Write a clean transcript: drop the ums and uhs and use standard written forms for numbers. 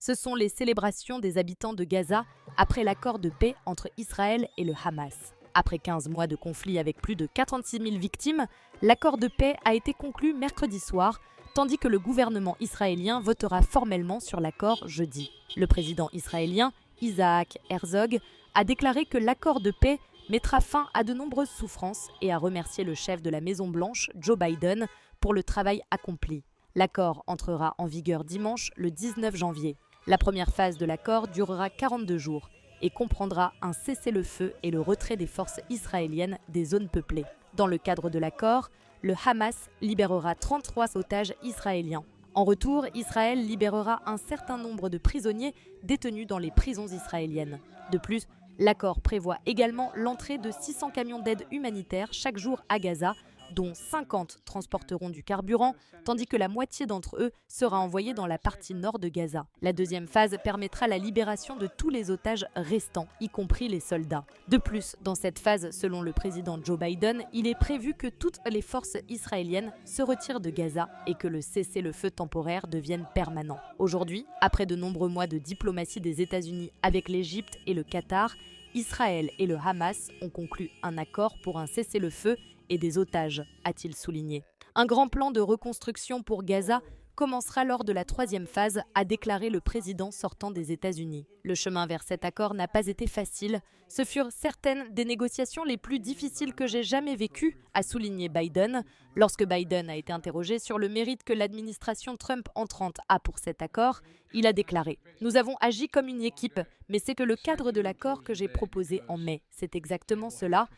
Ce sont les célébrations des habitants de Gaza après l'accord de paix entre Israël et le Hamas. Après 15 mois de conflit avec plus de 46 000 victimes, l'accord de paix a été conclu mercredi soir, tandis que le gouvernement israélien votera formellement sur l'accord jeudi. Le président israélien, Isaac Herzog, a déclaré que l'accord de paix mettra fin à de nombreuses souffrances et a remercié le chef de la Maison-Blanche, Joe Biden, pour le travail accompli. L'accord entrera en vigueur dimanche, le 19 janvier. La première phase de l'accord durera 42 jours et comprendra un cessez-le-feu et le retrait des forces israéliennes des zones peuplées. Dans le cadre de l'accord, le Hamas libérera 33 otages israéliens. En retour, Israël libérera un certain nombre de prisonniers détenus dans les prisons israéliennes. De plus, l'accord prévoit également l'entrée de 600 camions d'aide humanitaire chaque jour à Gaza, dont 50 transporteront du carburant, tandis que la moitié d'entre eux sera envoyée dans la partie nord de Gaza. La deuxième phase permettra la libération de tous les otages restants, y compris les soldats. De plus, dans cette phase, selon le président Joe Biden, il est prévu que toutes les forces israéliennes se retirent de Gaza et que le cessez-le-feu temporaire devienne permanent. Aujourd'hui, après de nombreux mois de diplomatie des États-Unis avec l'Égypte et le Qatar, Israël et le Hamas ont conclu un accord pour un cessez-le-feu et des otages, a-t-il souligné. Un grand plan de reconstruction pour Gaza commencera lors de la troisième phase, a déclaré le président sortant des États-Unis. Le chemin vers cet accord n'a pas été facile. Ce furent certaines des négociations les plus difficiles que j'ai jamais vécues, a souligné Biden. Lorsque Biden a été interrogé sur le mérite que l'administration Trump entrante a pour cet accord, il a déclaré « Nous avons agi comme une équipe, mais c'est que le cadre de l'accord que j'ai proposé en mai, c'est exactement cela.